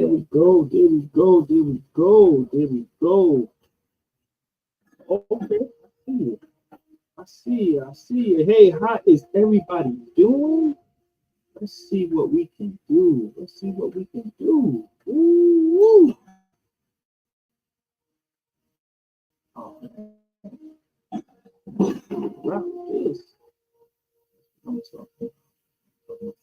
we go. There we go. There we go. There we go. Okay, I see it. I see it. I see it. Hey, how is everybody doing? Let's see what we can do. Let's see what we can do. Ooh. Oh, rock this. I'm talking. Whatever.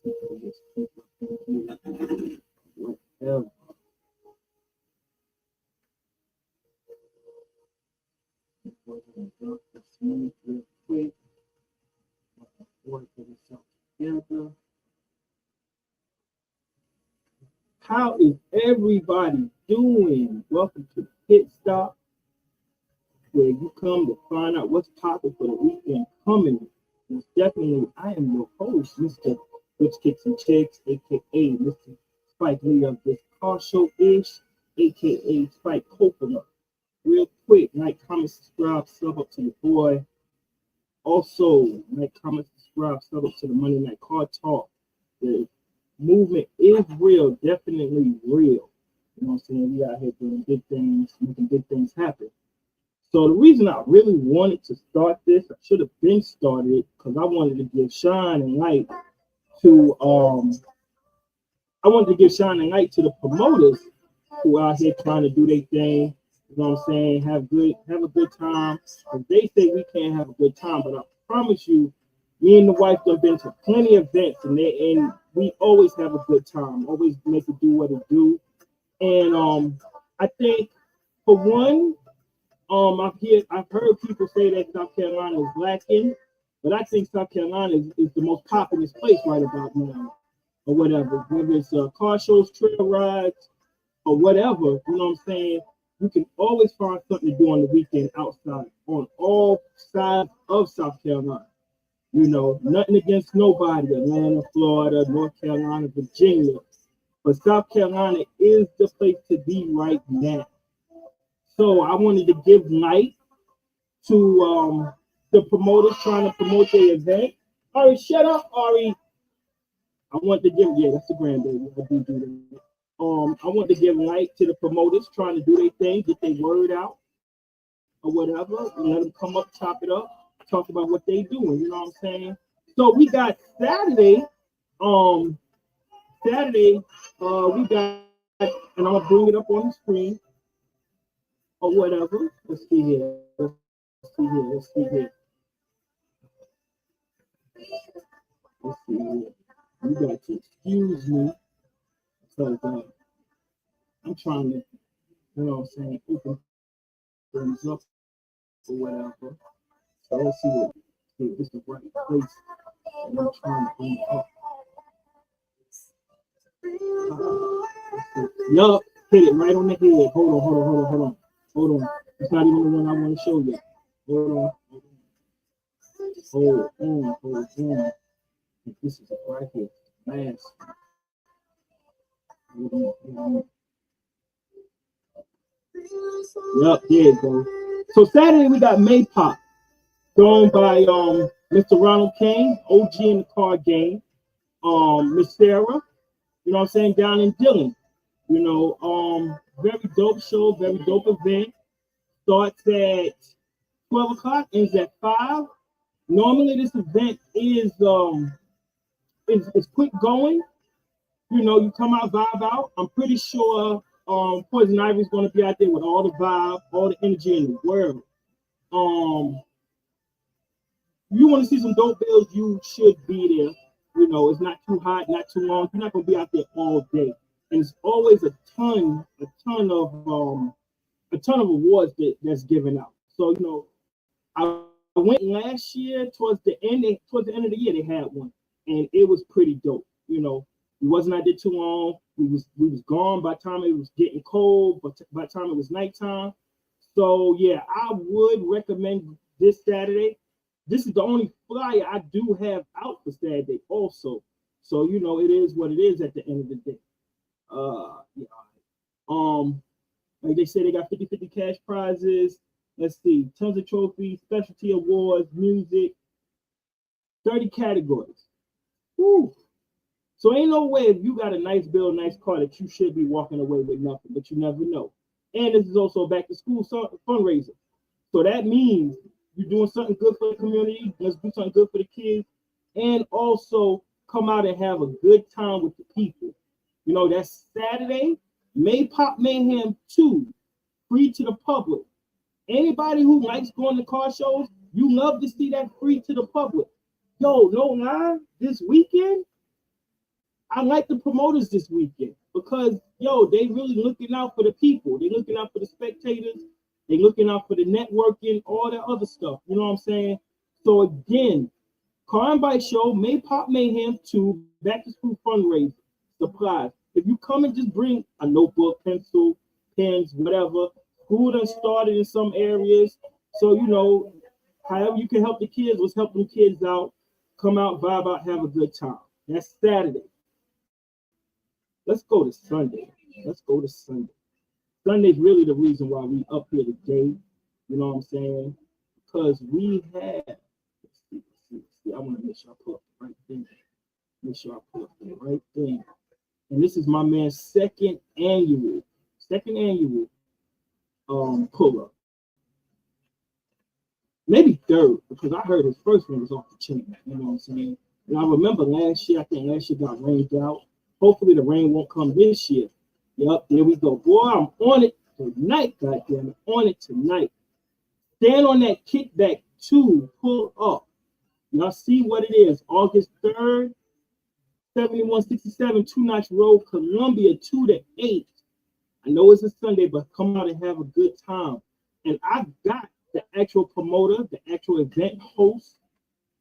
Real quick. Work this together. How is everybody doing? Welcome to Pit Stop, where you come to find out what's popping for the weekend coming. Most definitely, I am your host, Mr. Rich Kicks and Chicks, aka Mr. Spike Lee of this car show-ish, aka Spike Coconut. Real quick, like, comment, subscribe, sub up to your boy. Also, like, comment, subscribe, sub up to the Monday Night Car Talk. The movement is real, definitely real. You know what I'm saying? We out here doing big things, making big things happen. So the reason I really wanted to start this, I should have been started because I wanted to give shine and light to the promoters who out here trying to do their thing. You know what I'm saying? Have a good time. Because they say we can't have a good time, but I promise you, me and the wife have been to plenty of events, and we always have a good time. Always make it do what it do. And I think for one, I've heard people say that South Carolina is lacking, but I think South Carolina is the most populous place right about now, or whatever. Whether it's car shows, trail rides, or whatever, you know what I'm saying? You can always find something to do on the weekend outside on all sides of South Carolina. You know, nothing against nobody, Atlanta, Florida, North Carolina, Virginia. But South Carolina is the place to be right now. So I wanted to give light to the promoters trying to promote their event. Ari, shut up, Ari. I want to give, yeah, that's the grandbaby. I do that. I want to give light to the promoters trying to do their thing, get their word out or whatever, and let them come up, chop it up, talk about what they doing. You know what I'm saying? So we got Saturday. We got, and I'm gonna bring it up on the screen or whatever. Let's see here. Let's see here. You got to excuse me because I'm trying to, you know what I'm saying, open things up or whatever. So let's see what this is the right place. And I'm trying to bring it up. Yup, hit it right on the head. Hold on. It's not even the one I want to show you. Hold on. This is it right here. Man. Yup, there you go. So Saturday we got Maypop, thrown by Mr. Ronald Kane, OG in the card game. Miss Sarah, you know what I'm saying, down in Dillon. You know, very dope show, very dope event. Starts at 12 o'clock, ends at 5. Normally this event is quick going. You know, you come out, vibe out. I'm pretty sure Poison Ivy is going to be out there with all the vibe, all the energy in the world. You want to see some dope bills, you should be there. You know, it's not too hot, not too long. You're not going to be out there all day. And it's always a ton of awards that's given out. So, you know, I went last year towards the end of the year, they had one. And it was pretty dope. You know, we wasn't out there too long. We was gone by the time it was getting cold, but by the time it was nighttime. So yeah, I would recommend this Saturday. This is the only flyer I do have out for Saturday also. So you know it is what it is at the end of the day. Yeah. Like they say, they got 50-50 cash prizes. Let's see, tons of trophies, specialty awards, music, 30 categories. Woo. So ain't no way if you got a nice bill, nice car that you should be walking away with nothing, but you never know. And this is also a back to school fundraiser. So that means you're doing something good for the community. Let's do something good for the kids, and also come out and have a good time with the people. You know, that's Saturday, May Pop Mayhem 2, free to the public. Anybody who likes going to car shows, you love to see that free to the public. Yo, no lie, this weekend, I like the promoters this weekend because, yo, they really looking out for the people. They looking out for the spectators. They looking out for the networking, all that other stuff. You know what I'm saying? So again, Car and Bike Show, May Pop Mayhem 2, back to school fundraiser, supplies. If you come and just bring a notebook, pencil, pens, whatever, school done started in some areas. So, you know, however you can help the kids, let's help them kids out. Come out, vibe out, have a good time. That's Saturday. Let's go to Sunday. Let's go to Sunday. Sunday's really the reason why we up here today. You know what I'm saying? Because we have, let's see. I want to make sure I put it right there. Make sure I put it right there. And this is my man's second annual pull-up. Maybe third, because I heard his first one was off the chain. You know what I'm saying? And I remember last year, I think last year got rained out. Hopefully the rain won't come this year. Yep, there we go. Boy, I'm on it tonight, goddamn it. On it tonight. Stand on that kickback 2, pull up. Y'all see what it is. August 3rd, 7167 Two Notch Road, Columbia, 2 to 8. I know it's a Sunday, but come out and have a good time. And I got the actual promoter, the actual event host,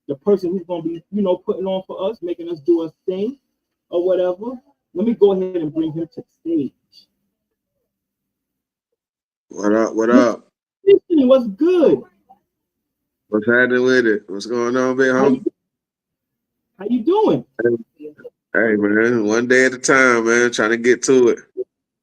the person who's going to be, you know, putting on for us, making us do a thing or whatever. Let me go ahead and bring him to the stage. What up? What up? What's good? What's happening with it? What's going on, big homie? How you doing? Hey, man, one day at a time, man, trying to get to it.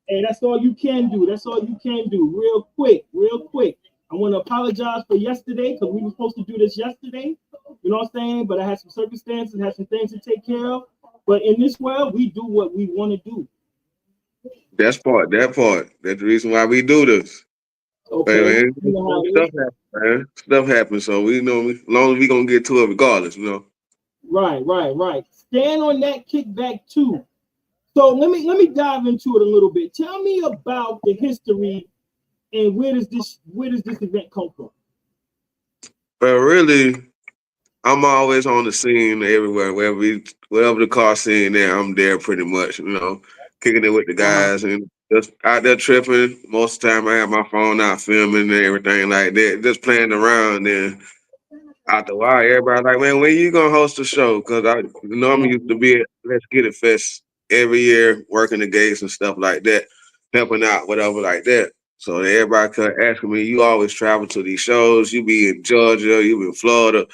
Hey, that's all you can do. That's all you can do. Real quick. I want to apologize for yesterday because we were supposed to do this yesterday. You know what I'm saying? But I had some circumstances, had some things to take care of. But in this world, we do what we want to do. That part. That's the reason why we do this. Okay. Man, stuff happens, man. Stuff happens, so we know as long as we gonna get to it regardless, you know. Right. Stand on that kickback 2. So let me dive into it a little bit. Tell me about the history and where does this event come from? But really, I'm always on the scene everywhere, wherever the car scene there, I'm there pretty much, you know, kicking it with the guys and just out there tripping. Most of the time I have my phone out filming and everything like that, just playing around. And after a while, everybody like, man, when you gonna host a show? Because I normally used to be at Let's Get It Fest every year, working the gates and stuff like that, helping out, whatever like that. So everybody kept asking me, you always travel to these shows, you be in Georgia, you be in Florida,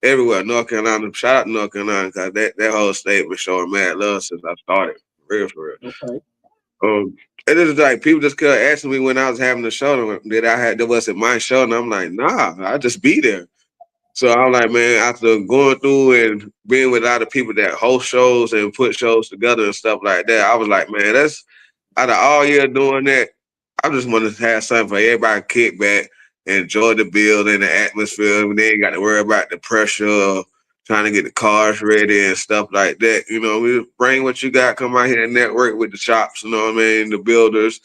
everywhere, North Carolina. Shout out to North Carolina, because that whole state been showing mad love since I started. For real. Okay. It is like people just kept asking me when I was having the show that wasn't my show, and I'm like, nah, I just be there. So I'm like, man, after going through and being with a lot of people that host shows and put shows together and stuff like that, I was like, man, that's out of all year doing that, I just want to have something for everybody to kick back and enjoy the build and the atmosphere. And they ain't got to worry about the pressure of trying to get the cars ready and stuff like that. You know, we bring what you got, come out here and network with the shops, you know what I mean, the builders,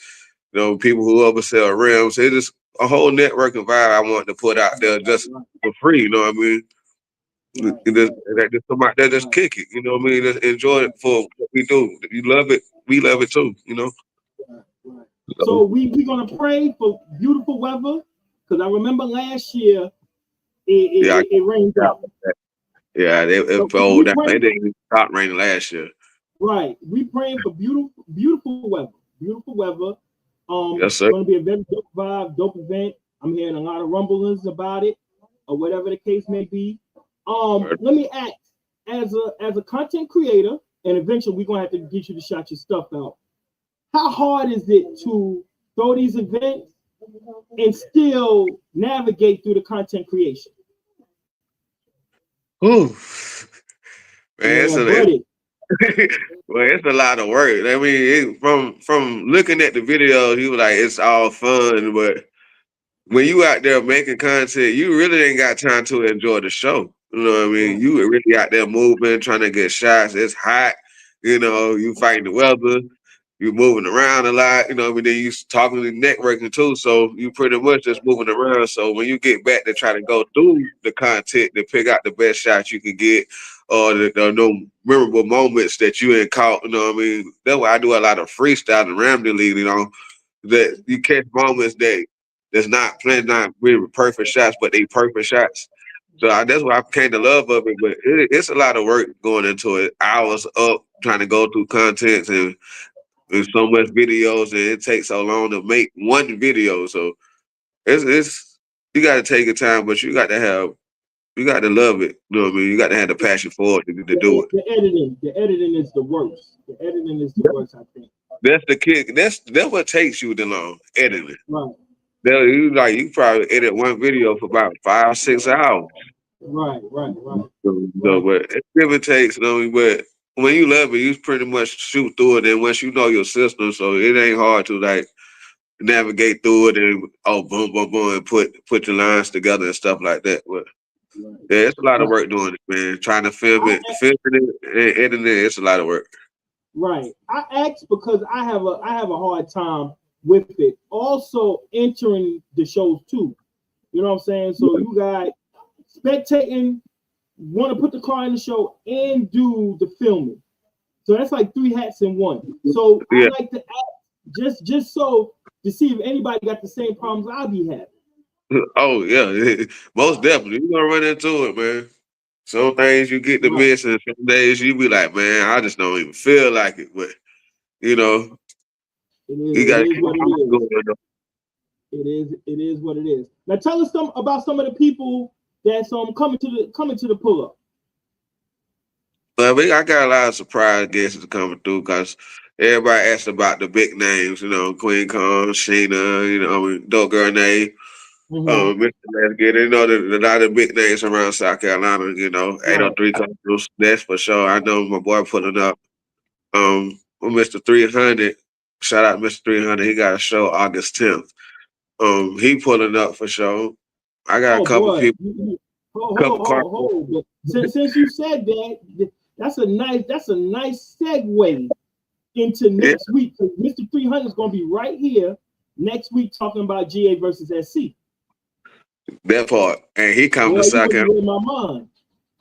you know, people who oversell rims. It's just a whole networking vibe I want to put out there just for free, you know what I mean? Just come out there, just kick it, you know what I mean? Just enjoy it for what we do. If you love it, we love it too, you know? So we're gonna pray for beautiful weather because I remember last year it rained out. Yeah, it flowed down. It didn't even stop raining last year. Right. We praying for beautiful weather. Beautiful weather. Yes, sir. It's gonna be a very dope vibe, dope event. I'm hearing a lot of rumblings about it, or whatever the case may be. Let me ask, as a content creator, and eventually we're gonna have to get you to shout your stuff out. How hard is it to throw these events and still navigate through the content creation? Ooh. Man, Well, it's a lot of work. I mean, from looking at the video, he was like, it's all fun, but when you out there making content, you really ain't got time to enjoy the show. You know what I mean? Right. You really out there moving, trying to get shots. It's hot. You know, you fighting the weather. You moving around a lot. You know, I mean, then you talking to networking too. So you pretty much just moving around. So when you get back to try to go through the content to pick out the best shots you can get, or the memorable moments that you ain't caught. You know what I mean? That's why I do a lot of freestyle and randomly. You know, that you catch moments that's not playing, not really perfect shots, but they perfect shots. So that's why I came to love of it. But it's a lot of work going into it. Hours up trying to go through contents and there's so much videos, and it takes so long to make one video. So it's you got to take your time, but you got to love it. You know what I mean? You got to have the passion for it to do it. The editing is the worst. The editing is the worst, I think. That's the kick. That's what takes you the long editing. Right. You probably edit one video for about 5-6 hours. Right. So, but it give and takes, you know. But when you love it, you pretty much shoot through it. And once you know your system, so it ain't hard to like navigate through it and boom, boom, boom, and put your lines together and stuff like that. But yeah, it's a lot of work doing it, man. Trying to filming it, and editing it, it's a lot of work. Right. I asked because I have a hard time with it. Also entering the shows too. You know what I'm saying? So you got spectating, want to put the car in the show and do the filming. So that's like 3 hats in one. So I like to ask just so to see if anybody got the same problems I'll be having. Oh yeah, most definitely. You're gonna run into it, man. Some things you get to miss, and some days you be like, man, I just don't even feel like it. But you know, you gotta keep going. It is what it is. Now tell us about some of the people that's coming to the pull up. But I got a lot of surprise guests coming through because everybody asked about the big names, you know, Queen Kong, Sheena, you know, Dope Girl Nay, Mr. Let's Get It. You know, a lot of big names around South Carolina, you know, 803 Couples, that's for sure. I know my boy putting up Mr. 300. Shout out Mr. 300. He got a show August 10th. He pulling up for sure. I got a couple people. Hold. Since you said that, that's a nice segue into next week. Mr. 300 is going to be right here next week talking about GA versus SC. That part, and he come to South Carolina. In my mind.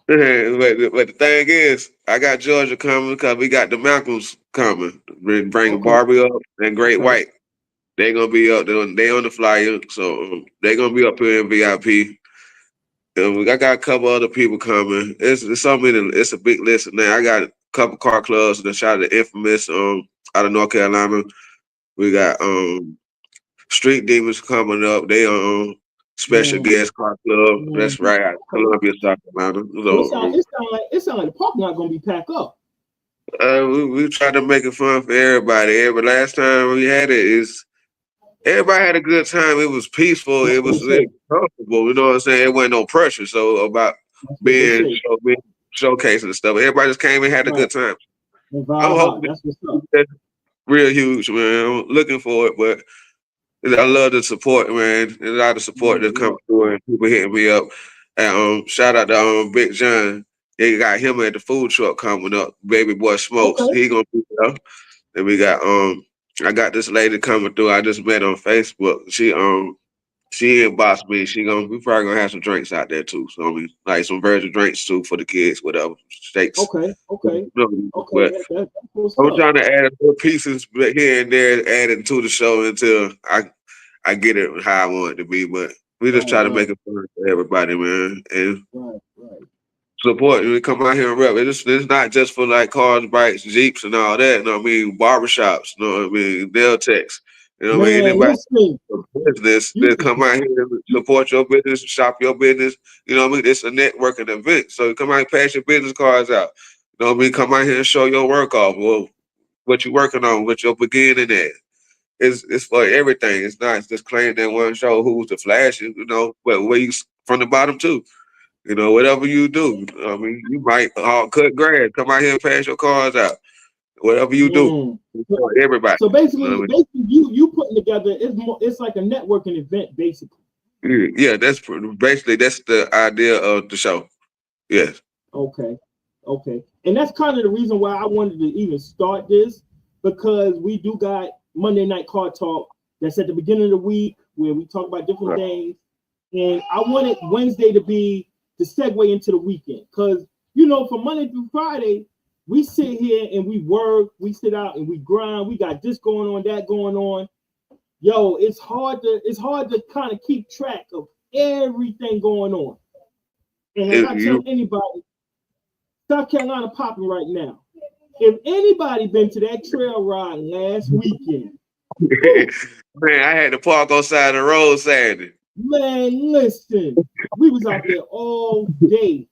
But the thing is, I got Georgia coming because we got the Malcolms coming. Bring Barbie up and Great White. They gonna be up there. They on the flyer, so they gonna be up here in VIP. And I got a couple other people coming. It's so many. It's a big list now. I got a couple car clubs that shot the Infamous out of North Carolina. We got Street Demons coming up. They on special guest car club. That's right out of Columbia, South Carolina. So, it sounds like the parking lot gonna be packed up. We try to make it fun for everybody. Every last time we had it everybody had a good time. It was peaceful. It was comfortable. You know what I'm saying? It wasn't no pressure. So about being showcasing and stuff. Everybody just came and had a good time. I'm hoping that's real huge, man. I'm looking for it, but I love the support, man. There's a lot of support that comes through and people hitting me up. And shout out to Big John. They got him at the food truck coming up. Baby Boy Smokes. He gonna be there. And we got I got this lady coming through. I just met on Facebook. She inboxed me. We probably gonna have some drinks out there too. So I mean, like some virgin drinks too for the kids, whatever shakes. Okay. But I'm trying to add more pieces here and there, adding to the show until I get it how I want it to be. But we just try to make it fun for everybody, man. And support. We come out here and rep. It's not just for like cars, bikes, Jeeps, and all that. You know what I mean? Barbershops. You know what I mean? Nail techs. You know what I mean? Anybody business that come out here and support your business, shop your business. You know what I mean? It's a networking event. So come out and pass your business cards out. You know what I mean? Come out here and show your work off. Well, what you working on, what you're beginning at. It's for everything. It's not just claiming that one show who's the flashy, you know, but where you from the bottom too. You know, whatever you do. I mean, you might cut grass, come out here and pass your cars out. Whatever you do, Mm. for everybody. So You know basically, what you putting together it's like a networking event, basically. I mean? Yeah, that's basically that's the idea of the show. Yes. Okay. Okay. And that's kind of the reason why I wanted to even start this, because we do got Monday Night Car Talk that's at the beginning of the week where we talk about different Right. things. And I wanted Wednesday to be the segue into the weekend. Because, you know, from Monday through Friday, we sit here and we work, we sit out and we grind. We got this going on, that going on. Yo, it's hard to kind of keep track of everything going on. And like I tell You, anybody, South Carolina popping right now. If anybody been to that trail ride last weekend, man, I had to park on side of the road Saturday. man, listen, we was out there all day,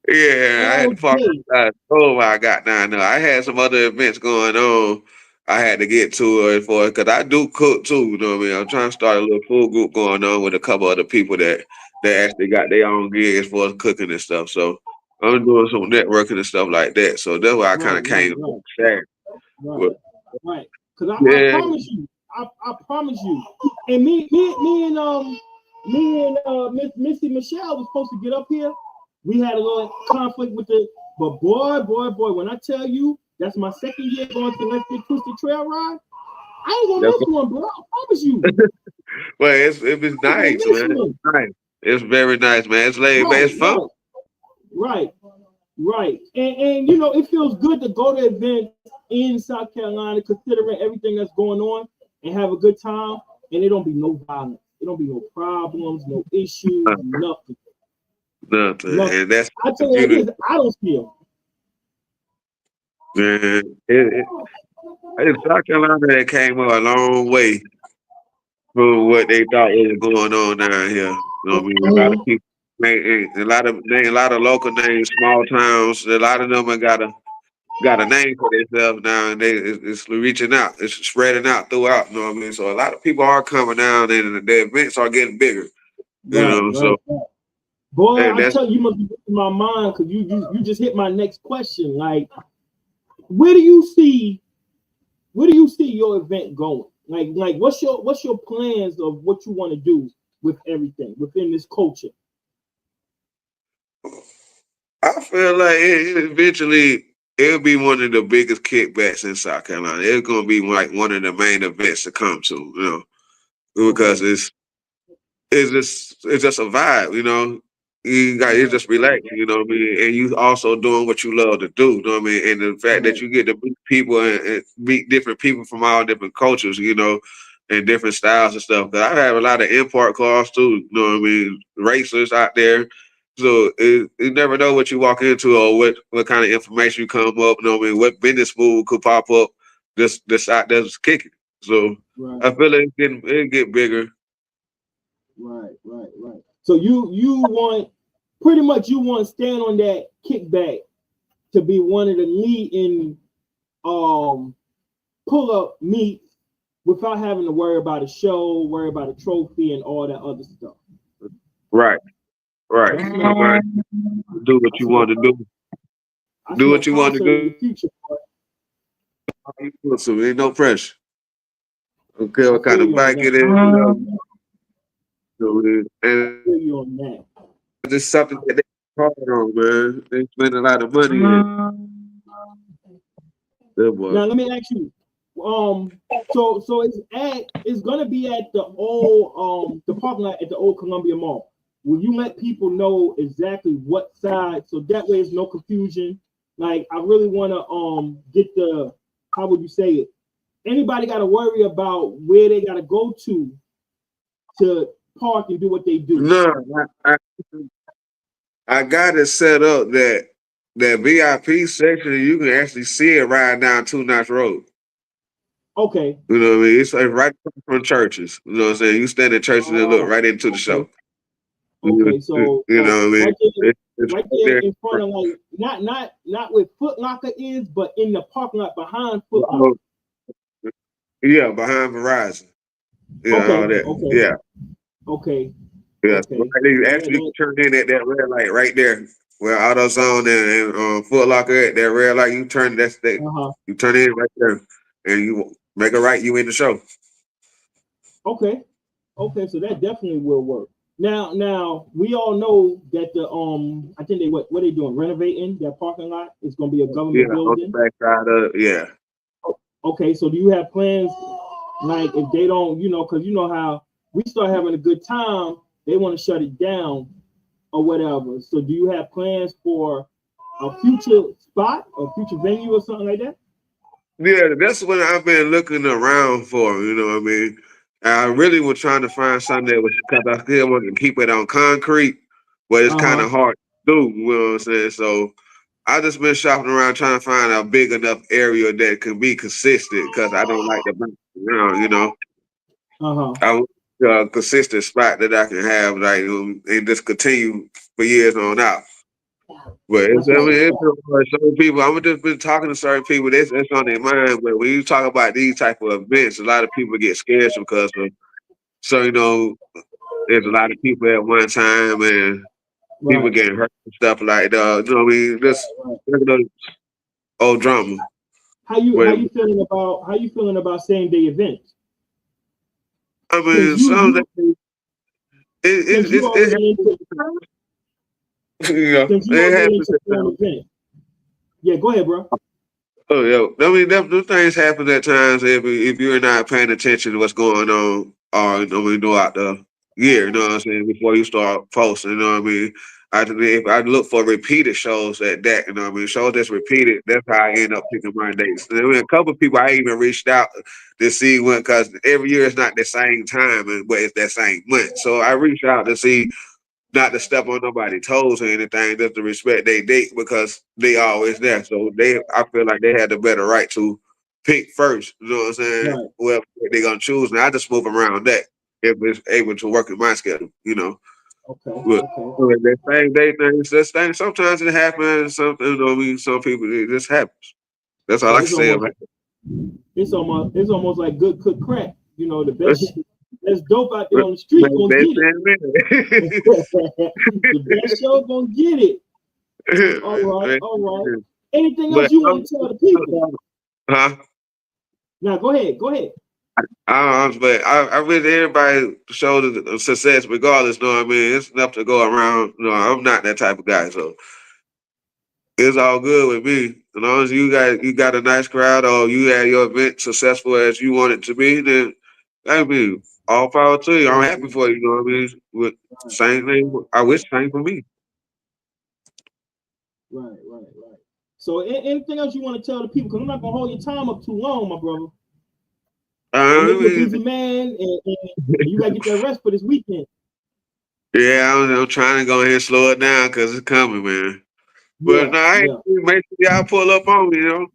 Yeah, I had all to park day. outside. Oh, I got down there. I had some other events going on. I had to get to it for it because I do cook too. You know what I mean? I'm trying to start a little food group going on with a couple other people that actually got their own gigs for cooking and stuff. So I'm doing some networking and stuff like that. So that's why I kind Right, of right, came right, Saturday. right, But right. Because I yeah, promise you, I promise you. And me and Miss Missy Michelle was supposed to get up here. We had a little conflict with but boy, when I tell you that's my second year going to Let's Get Twisted Trail Ride, I ain't gonna that's miss one, bro. I promise you. well, it was I ain't gonna nice, miss man. one. It's nice. It's very nice, man. It's laid back. Right, It's fun. right, right, right. And you know, it feels good to go to events in South Carolina, considering everything that's going on, and have a good time. And it don't be no violence. It don't be no problems, no issues, nothing. Nothing. Nothing. And that's I the tell you like beauty. this, I don't see them. Man, it's South Carolina that came a long way from what they thought was going on down here. You know what I mean? A lot of Mhm. people, a lot of local names, small towns. A lot of them have got a name for themselves now, and it's reaching out, it's spreading out throughout. You know what I mean? So a lot of people are coming down, and the events are getting bigger. You Right, know, right, so right. Boy, and I that's tell you, you must be in my mind because you just hit my next question. Like, where do you see your event going? Like what's your plans of what you want to do with everything within this culture? I feel like eventually it'll be one of the biggest kickbacks in South Carolina. It's gonna be like one of the main events to come to, you know, because Okay. it's just a vibe, you know. It's Right. just relaxing, you know what I mean? And you also doing what you love to do, you know what I mean? And the fact that Right. you get to meet people and meet different people from all different cultures, you know, and different styles and stuff. Cause I have a lot of import cars too, you know what I mean? Racers out there. So you never know what you walk into or what kind of information you come up, you know what I mean? What business move could pop up this out there's kicking. So Right. I feel like it get bigger. Right. Right. Right. So you want pretty much you want to stand on that kickback to be one of the leading um pull up meet without having to worry about a show, worry about a trophy, and all that other stuff. Right. Right. I Come smell on, do what I you want smell to do. I Do smell what you want to concert in do. the future. Boy. So ain't no pressure. Don't care I what kind feel of you on bike that. it is, you know. So, I and feel you on that. it's just something that they hard on, man. They spend a lot of money in. Good boy. Now let me ask you. So it's gonna be at the old the parking lot at the old Columbia Mall. Will you let people know exactly what side so that way there's no confusion? Like I really want to get the how would you say it? Anybody got to worry about where they got to go to park and do what they do? No, I got it set up that VIP section you can actually see it right down Two Notch Road. Okay. You know what I mean? It's like right from churches. You know what I'm saying? You stand in churches and look Oh, right into the okay. show. You Okay. So know what I mean? It's right right there there. in front of like not where Foot Locker is, but in the parking lot behind Foot Locker. Oh, yeah, behind Verizon. Yeah, all Okay. that. Okay. Yeah. Okay. Yeah, so Okay. like they Yeah, actually turn in at that red light right there, where AutoZone and Foot Locker at that red light. You turn uh-huh. you turn in right there, and you make a right. You in the show. Okay. Okay, so that definitely will work. Now we all know that the I think they what they doing renovating that parking lot. It's gonna be a Yeah, government on the building. back side of yeah. Okay, so do you have plans like if they don't, because you know how we start having a good time, they want to shut it down or whatever. So do you have plans for a future spot or future venue or something like that? Yeah, that's what I've been looking around for. You know what I mean? I really was trying to find something that was because I still want to keep it on concrete, but it's kind Uh-huh. of hard to do. You know what I'm saying? So I just been shopping around trying to find a big enough area that can be consistent because I don't like to bounce around. You know, Uh-huh. I want a consistent spot that I can have like and just continue for years on out. But That's I right. mean, it's like certain people. I've just been talking to certain people. That's on their mind. But when you talk about these type of events, a lot of people get scared because of. So there's a lot of people at one time, and people Right. getting hurt and stuff like that. You know what I mean? Just Right. regular old drama. How you how But you feeling about same day events? I Since mean, you some you that since you already into it happens at throwing times. events. Yeah, go ahead, bro. Oh yeah, I mean, them things happen at times if you're not paying attention to what's going on, or throughout the year. You know what I'm saying? Before you start posting, you know what I mean. If I look for repeated shows at that, you know what I mean. Shows that's repeated, that's how I end up picking my dates. And I mean, a couple of people I even reached out to see when because every year it's not the same time, but it's that same month. So I reached out to see not to step on nobody's toes or anything, just to respect their date because they always there. So I feel like they had the better right to pick first. You know what I'm saying? Right. Well, they're gonna choose. Now I just move around that if it's able to work in my schedule. You know, Okay. but Okay. that same day things, this thing. Sometimes it happens. Something. You know what I mean? Some people it just happens. That's all So I can say about it. it's almost like good cook crack. You know, the best that's dope out there on the street gonna They get it. The best show gonna get it. All right, all right. Anything else But you want to tell the people? huh? Now go ahead, go ahead. But I wish everybody show the success regardless. You know what I mean? It's enough to go around. You know, I'm not that type of guy, so it's all good with me. As long as you got a nice crowd or you had your event successful as you want it to be, then that'd be all power to you. I'm Right, happy for you. You know what I mean? With same thing, I wish same for me. right, right, right. So anything else you want to tell the people? Because I'm not gonna hold your time up too long, my brother. I know I you're a mean, busy man, and you gotta get that rest for this weekend. yeah, I'm trying to go ahead and slow it down because it's coming, man. But Yeah, no, I ain't yeah. make sure y'all pull up on me. You know,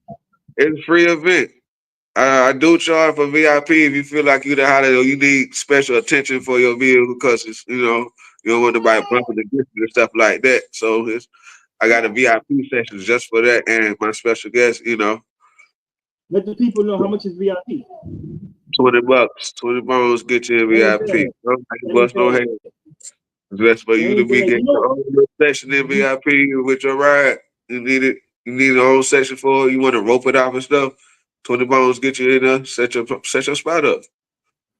it's a free event. I do charge for VIP if you feel like you the holiday or you need special attention for your vehicle because it's you don't want nobody bumping the guests and stuff like that. So I got a VIP section just for that and my special guest. Let the people know how much is VIP. $20, 20 bones get you a Ain't VIP. bad. Don't make a Ain't bust no bad. head. Just for you to Ain't be bad. getting your own little section in VIP with your ride. You need it. You need your own section for it. You want to rope it off and stuff. 20 bones get you in there. Set your spot up.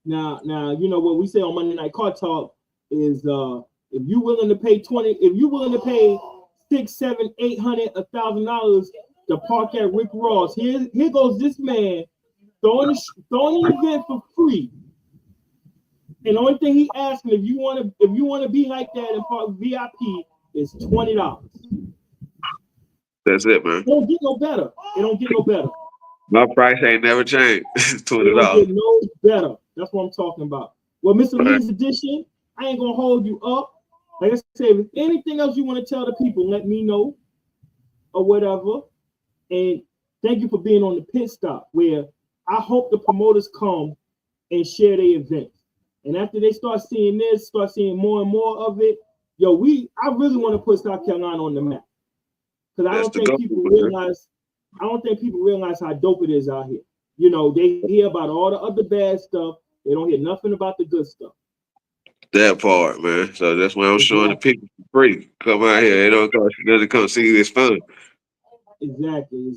Now, you know what we say on Monday Night Car Talk is if you willing to pay if you willing to pay $600, $700, $800, $1,000 to park at Rick Ross, here goes this man throwing an event for free. And the only thing he asking if you want to be like that and park VIP is $20. That's it, man. It don't get no better. It don't get no better. My price ain't never changed. It don't $20. get no better. That's what I'm talking about. Well, Mr. Right. Lee's edition, I ain't gonna hold you up. Like I said, if anything else you want to tell the people, let me know or whatever. And thank you for being on the pit stop where I hope the promoters come and share their events. And after they start seeing this, start seeing more and more of it, I really want to put South Carolina on the map. Because I That's don't the think goal, people man. realize how dope it is out here. They hear about all the other bad stuff. They don't hear nothing about the good stuff. That part, man. So that's why I'm showing the people for free. Come out here. It don't cost you nothing to come see this fun. Exactly.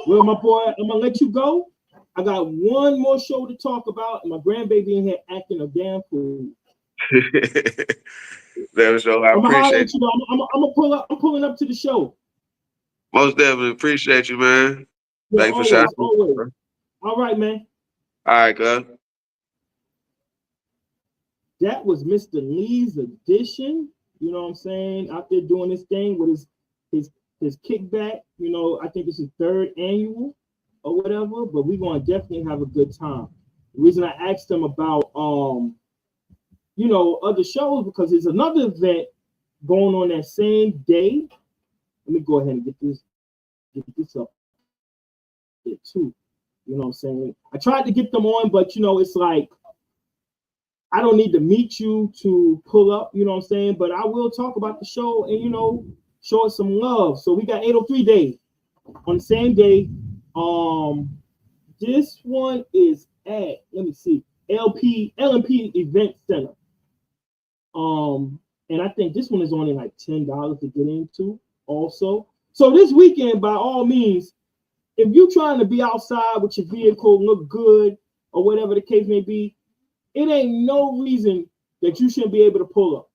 Well, my boy, I'm gonna let you go. I got one more show to talk about, and my grandbaby in here acting a damn fool. Damn, so I I'm gonna holler appreciate at you. you. Though. I'm gonna pull up. I'm pulling up to the show. Most definitely appreciate you, man. Yeah, Thanks for shouting. always. All right, man. All right, cuz. That was Mr. Lee's edition. You know what I'm saying? Out there doing this thing with his kickback. You know, I think it's his 3rd annual or whatever. But we're gonna definitely have a good time. The reason I asked him about you know, other shows because there's another event going on that same day. Let me go ahead and get this up here too. You know what I'm saying? I tried to get them on, but you know, it's like I don't need to meet you to pull up, you know what I'm saying? But I will talk about the show and you know, show it some love. So we got 803 Day on the same day. This one is at, let me see, LMP Event Center. And I think this one is only like $10 to get into also. So this weekend, by all means, if you're trying to be outside with your vehicle, look good, or whatever the case may be, it ain't no reason that you shouldn't be able to pull up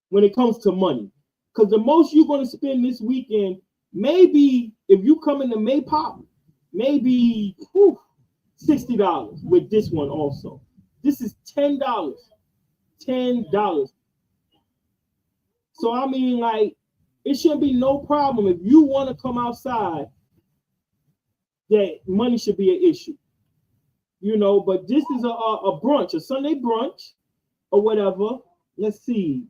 when it comes to money. Because the most you're going to spend this weekend, maybe if you come into Maypop, maybe $60 with this one also. This is $10. $10. So I mean, like, it shouldn't be no problem if you want to come outside. That money should be an issue, you know. But this is a brunch, a Sunday brunch, or whatever. Let's see.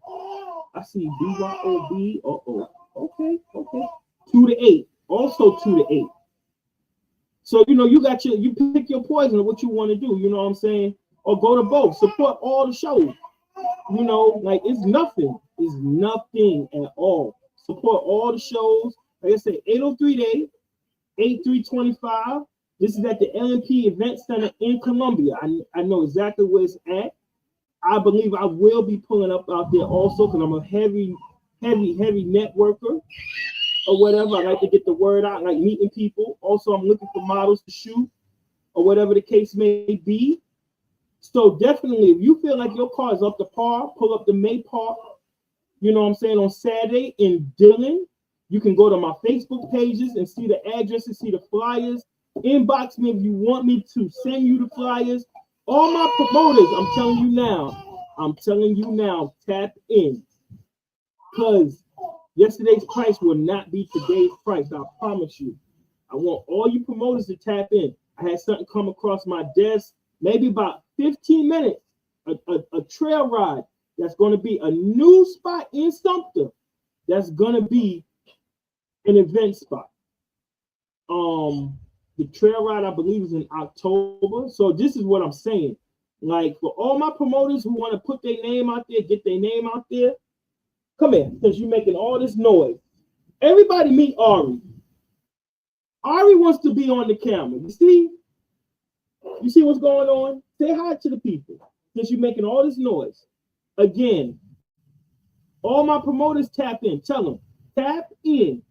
I see BYOB. Okay. 2 to 8. Also 2 to 8. So you know, you pick your poison of what you want to do. You know what I'm saying? Or go to both. Support all the shows. You know, like it's nothing at all. Support all the shows. Like I said, 803 Day, 8325. This is at the LMP Event Center in Columbia. I know exactly where it's at. I believe I will be pulling up out there also because I'm a heavy networker or whatever. I like to get the word out, like meeting people. Also, I'm looking for models to shoot or whatever the case may be. So definitely, if you feel like your car is up to par, pull up the Maypop, you know what I'm saying, on Saturday in Dillon. You can go to my Facebook pages and see the addresses, see the flyers. Inbox me if you want me to send you the flyers. All my promoters, I'm telling you now, tap in. Because yesterday's price will not be today's price, I promise you. I want all you promoters to tap in. I had something come across my desk, maybe about 15 minutes, a trail ride that's going to be a new spot in Sumter that's going to be an event spot. The trail ride, I believe, is in October. So this is what I'm saying. Like, for all my promoters who want to put their name out there, get their name out there, come here, because you're making all this noise. Everybody meet Ari. Ari wants to be on the camera. You see? You see what's going on? Say hi to the people since you're making all this noise. Again, all my promoters tap in. Tell them, tap in.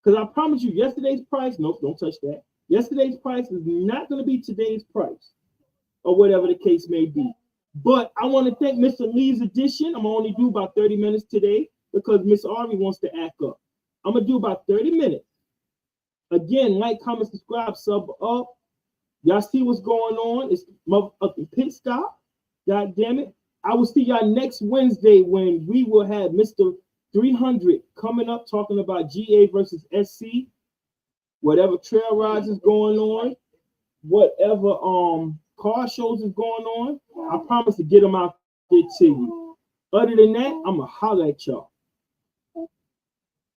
Because I promise you, yesterday's price, nope, don't touch that. Yesterday's price is not going to be today's price or whatever the case may be. But I want to thank Mr. Lee's edition. I'm going to only do about 30 minutes today because Miss Ari wants to act up. I'm going to do about 30 minutes. Again, like, comment, subscribe, sub up. Y'all see what's going on? It's motherfucking pit stop. God damn it. I will see y'all next Wednesday when we will have Mr. 300 coming up talking about GA versus SC. Whatever trail rides is going on, whatever car shows is going on, I promise to get them out there to you. Other than that, I'm going to holler at y'all.